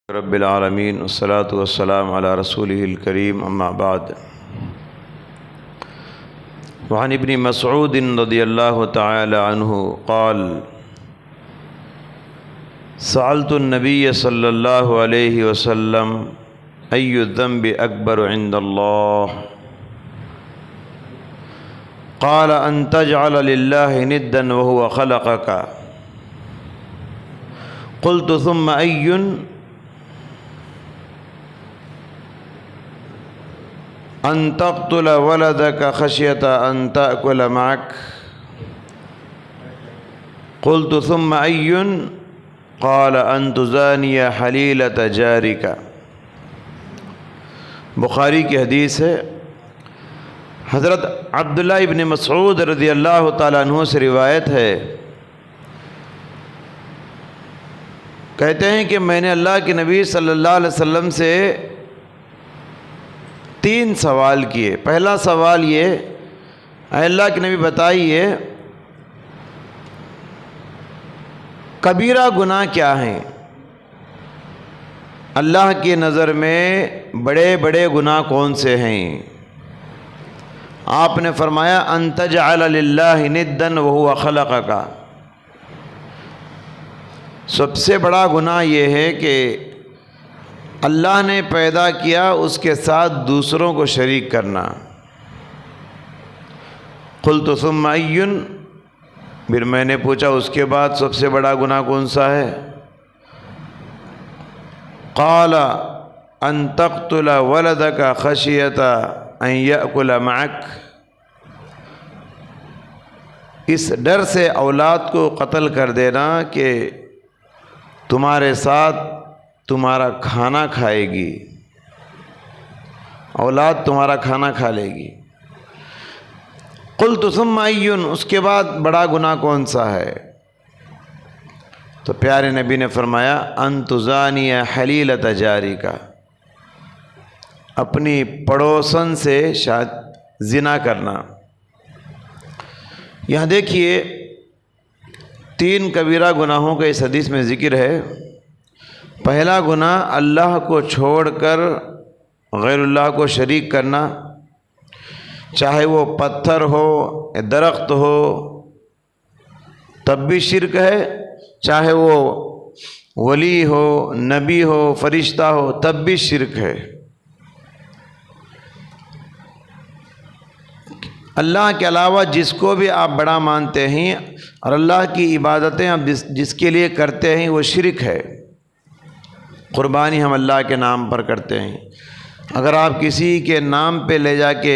رب العالمین والصلاة والسلام علی رسولہ الکریم اما بعد وعن ابن مسعود رضی اللہ تعالی عنہ قال سألت النبی صلی اللہ علیہ وسلم ای الذنب اکبر عند اللہ قال ان تجعل للہ ندا وهو خلقک قلت ثم ای ان تقتل ولدك خشية ان تأكل معك قلت ثم أي قال ان تزاني حليلة جارك۔ بخاری کی حدیث ہے، حضرت عبداللہ ابن مسعود رضی اللہ تعالیٰ عنہ سے روایت ہے، کہتے ہیں کہ میں نے اللہ کے نبی صلی اللہ علیہ وسلم سے 3 سوال کیے۔ پہلا سوال یہ، اے اللہ کے نبی بتائیے کبیرہ گناہ کیا ہیں؟ اللہ کی نظر میں بڑے بڑے گناہ کون سے ہیں؟ آپ نے فرمایا ان تجعل للہ ندا وهو خلقک۔ سب سے بڑا گناہ یہ ہے کہ اللہ نے پیدا کیا اس کے ساتھ دوسروں کو شریک کرنا۔ قلت ثم ای، پھر میں نے پوچھا اس کے بعد سب سے بڑا گناہ کون سا ہے؟ قال ان تقتل ولدک خشیۃ ان یأکل معک، اس ڈر سے اولاد کو قتل کر دینا کہ تمہارے ساتھ تمہارا کھانا کھائے گی، اولاد تمہارا کھانا کھا لے گی۔ قلت ثم ای، اس کے بعد بڑا گناہ کون سا ہے؟ تو پیارے نبی نے فرمایا ان تزانی حلیلۃ جارک، اپنی پڑوسن سے زنا کرنا۔ یہاں دیکھیے 3 کبیرہ گناہوں کا اس حدیث میں ذکر ہے۔ پہلا گناہ اللہ کو چھوڑ کر غیر اللہ کو شریک کرنا، چاہے وہ پتھر ہو درخت ہو تب بھی شرک ہے، چاہے وہ ولی ہو نبی ہو فرشتہ ہو تب بھی شرک ہے۔ اللہ کے علاوہ جس کو بھی آپ بڑا مانتے ہیں اور اللہ کی عبادتیں آپ جس کے لیے کرتے ہیں وہ شرک ہے۔ قربانی ہم اللہ کے نام پر کرتے ہیں، اگر آپ کسی کے نام پہ لے جا کے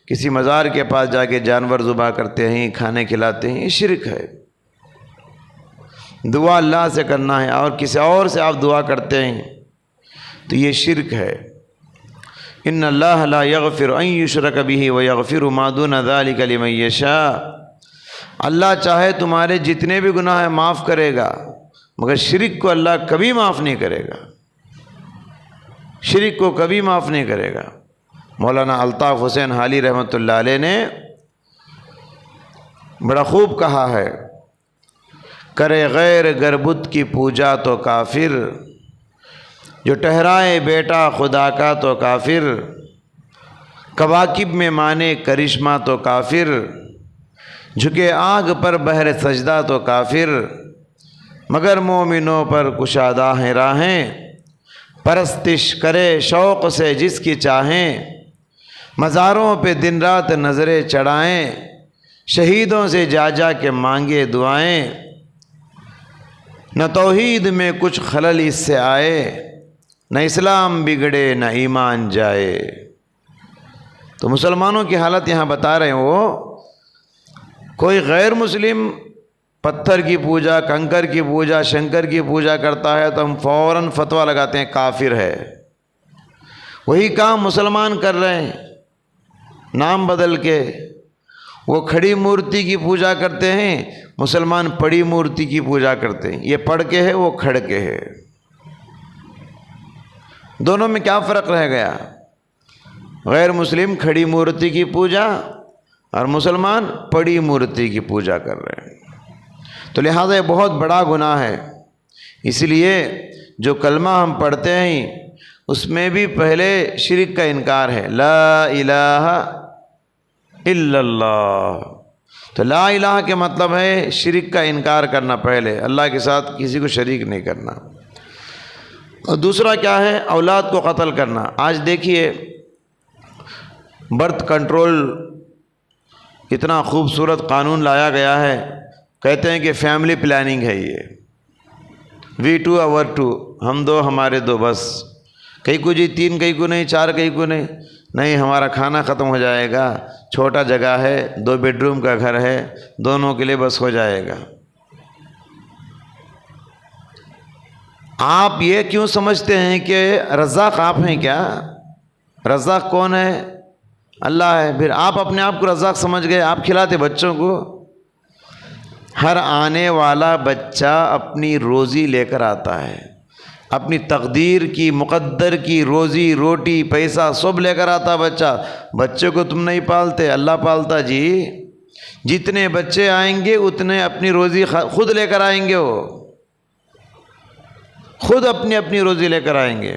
کسی مزار کے پاس جا کے جانور ذبح کرتے ہیں کھانے کھلاتے ہیں، یہ شرک ہے۔ دعا اللہ سے کرنا ہے اور کسی اور سے آپ دعا کرتے ہیں تو یہ شرک ہے۔ ان اللہ لا یغفر ان یشرک بہ ویغفر ما دون ذلک لمن یشاء، اللہ چاہے تمہارے جتنے بھی گناہ ہیں معاف کرے گا، مگر شرک کو اللہ کبھی معاف نہیں کرے گا، شرک کو کبھی معاف نہیں کرے گا۔ مولانا الطاف حسین حالی رحمۃ اللہ علیہ نے بڑا خوب کہا ہے، کرے غیر گربت کی پوجا تو کافر، جو ٹھہرائے بیٹا خدا کا تو کافر، کواکب میں مانے کرشمہ تو کافر، جھکے آگ پر بہر سجدہ تو کافر، مگر مومنوں پر کشادہ ہیں راہیں، پرستش کرے شوق سے جس کی چاہیں، مزاروں پہ دن رات نظریں چڑھائیں، شہیدوں سے جا جا کے مانگے دعائیں، نہ توحید میں کچھ خلل اس سے آئے، نہ اسلام بگڑے نہ ایمان جائے۔ تو مسلمانوں کی حالت یہاں بتا رہے ہیں، وہ کوئی غیر مسلم پتھر کی پوجا کنکر کی پوجا شنکر کی پوجا کرتا ہے تو ہم فوراً فتویٰ لگاتے ہیں کافر ہے۔ وہی کام مسلمان کر رہے ہیں نام بدل کے، وہ کھڑی مورتی کی پوجا کرتے ہیں، مسلمان پڑی مورتی کی پوجا کرتے ہیں۔ یہ پڑھ کے ہے وہ کھڑ کے ہے، دونوں میں کیا فرق رہ گیا؟ غیر مسلم کھڑی مورتی کی پوجا اور مسلمان پڑی مورتی کی پوجا کر رہے ہیں۔ تو لہٰذا یہ بہت بڑا گناہ ہے، اس لیے جو کلمہ ہم پڑھتے ہیں اس میں بھی پہلے شرک کا انکار ہے، لا الہ الا اللہ۔ تو لا الہ کے مطلب ہے شرک کا انکار کرنا، پہلے اللہ کے ساتھ کسی کو شریک نہیں کرنا۔ اور دوسرا کیا ہے؟ اولاد کو قتل کرنا۔ آج دیکھیے برتھ کنٹرول اتنا خوبصورت قانون لایا گیا ہے، کہتے ہیں کہ فیملی پلاننگ ہے یہ، وی ٹو اور ٹو، ہم دو ہمارے دو، بس کئی کو جی 3 کئی کو نہیں، 4 کئی کو نہیں، ہمارا کھانا ختم ہو جائے گا، چھوٹا جگہ ہے، 2 بیڈ روم کا گھر ہے، دونوں کے لیے بس ہو جائے گا۔ آپ یہ کیوں سمجھتے ہیں کہ رزاق آپ ہیں کیا؟ رزاق کون ہے؟ اللہ ہے۔ پھر آپ اپنے آپ کو رزاق سمجھ گئے، آپ کھلاتے بچوں کو؟ ہر آنے والا بچہ اپنی روزی لے کر آتا ہے، اپنی تقدیر کی، مقدر کی روزی روٹی پیسہ سب لے کر آتا بچہ۔ بچے کو تم نہیں پالتے، اللہ پالتا جی۔ جتنے بچے آئیں گے اتنے اپنی روزی خود لے کر آئیں گے، وہ خود اپنی روزی لے کر آئیں گے۔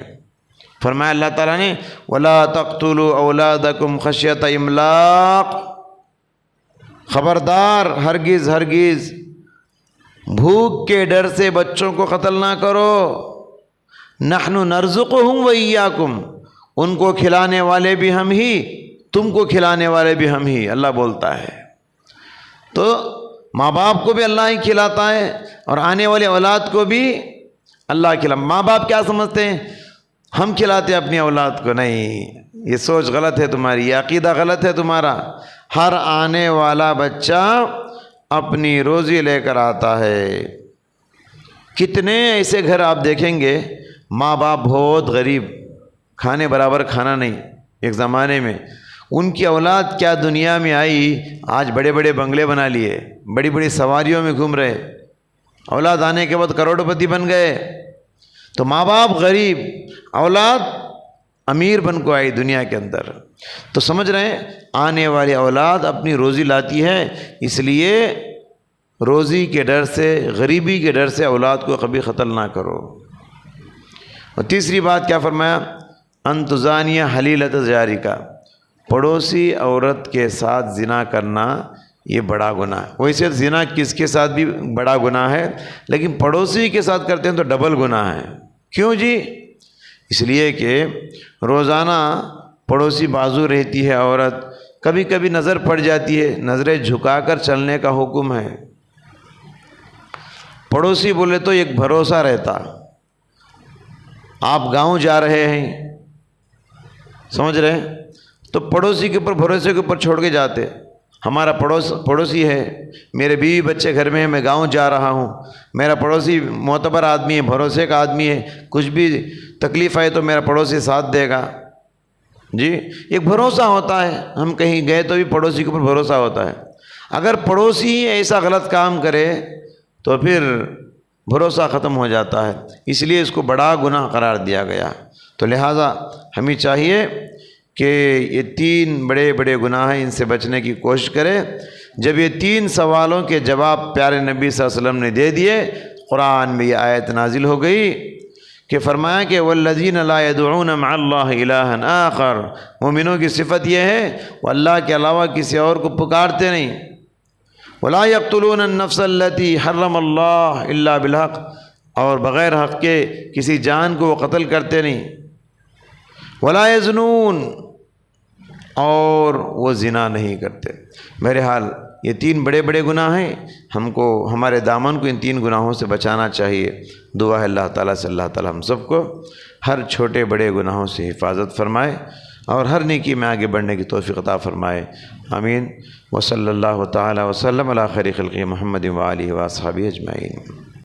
فرمایا اللہ تعالیٰ نے وَلَا تَقْتُلُوا أَوْلَادَكُمْ خَشْيَةَ إِمْلَاقٍ، خبردار ہرگز بھوک کے ڈر سے بچوں کو قتل نہ کرو۔ نحن نرزقهم وإياكم، ان کو کھلانے والے بھی ہم ہی، تم کو کھلانے والے بھی ہم ہی، اللہ بولتا ہے۔ تو ماں باپ کو بھی اللہ ہی کھلاتا ہے اور آنے والے اولاد کو بھی اللہ کھلاتا۔ ماں باپ کیا سمجھتے ہیں ہم کھلاتے اپنی اولاد کو؟ نہیں، یہ سوچ غلط ہے تمہاری، یہ عقیدہ غلط ہے تمہارا۔ ہر آنے والا بچہ اپنی روزی لے کر آتا ہے۔ کتنے ایسے گھر آپ دیکھیں گے ماں باپ بہت غریب، کھانے برابر کھانا نہیں، ایک زمانے میں ان کی اولاد کیا دنیا میں آئی، آج بڑے بڑے بنگلے بنا لیے، بڑی بڑی سواریوں میں گھوم رہے، اولاد آنے کے بعد کروڑ پتی بن گئے۔ تو ماں باپ غریب، اولاد امیر بن کو آئی دنیا کے اندر۔ تو سمجھ رہے ہیں آنے والی اولاد اپنی روزی لاتی ہے، اس لیے روزی کے ڈر سے، غریبی کے ڈر سے اولاد کو کبھی قتل نہ کرو۔ اور تیسری بات کیا فرمایا؟ ان تزانیہ حلیلۃ جارکا، پڑوسی عورت کے ساتھ زنا کرنا یہ بڑا گناہ ہے۔ ویسے زنا کس کے ساتھ بھی بڑا گناہ ہے، لیکن پڑوسی کے ساتھ کرتے ہیں تو ڈبل گناہ ہے۔ کیوں جی؟ اس لیے کہ روزانہ پڑوسی بازو رہتی ہے عورت، کبھی کبھی نظر پڑ جاتی ہے، نظریں جھکا کر چلنے کا حکم ہے۔ پڑوسی بولے تو ایک بھروسہ رہتا، آپ گاؤں جا رہے ہیں، سمجھ رہے ہیں، تو پڑوسی کے اوپر بھروسے کے اوپر چھوڑ کے جاتے۔ ہمارا پڑوسی ہے، میرے بیوی بچے گھر میں ہیں، میں گاؤں جا رہا ہوں، میرا پڑوسی معتبر آدمی ہے، بھروسے کا آدمی ہے، کچھ بھی تکلیف آئے تو میرا پڑوسی ساتھ دے گا۔ جی ایک بھروسہ ہوتا ہے، ہم کہیں گئے تو بھی پڑوسی کے اوپر بھروسہ ہوتا ہے۔ اگر پڑوسی ایسا غلط کام کرے تو پھر بھروسہ ختم ہو جاتا ہے، اس لیے اس کو بڑا گناہ قرار دیا گیا۔ تو لہٰذا ہمیں چاہیے کہ یہ 3 بڑے بڑے گناہ ہیں، ان سے بچنے کی کوشش کرے۔ جب یہ 3 سوالوں کے جواب پیارے نبی صلی اللہ علیہ وسلم نے دے دیے، قرآن میں یہ آیت نازل ہو گئی کہ فرمایا کہ والذین لا يدعون مع اللہ الہا آخر، مومنوں کی صفت یہ ہے وہ اللہ کے علاوہ کسی اور کو پکارتے نہیں۔ ولا يقتلون النفس التي حرم اللہ الا بالحق، اور بغیر حق کے کسی جان کو وہ قتل کرتے نہیں۔ ولا يزنون، اور وہ زنا نہیں کرتے۔ بہرحال یہ 3 بڑے بڑے گناہ ہیں، ہم کو ہمارے دامن کو ان 3 گناہوں سے بچانا چاہیے۔ دعا ہے اللہ تعالیٰ سے اللہ تعالیٰ ہم سب کو ہر چھوٹے بڑے گناہوں سے حفاظت فرمائے اور ہر نیکی میں آگے بڑھنے کی توفیق عطا فرمائے، آمین۔ وصلی اللہ تعالیٰ وسلم علی خیر خلقہ محمد و آلہ و اصحابہ اجمعین۔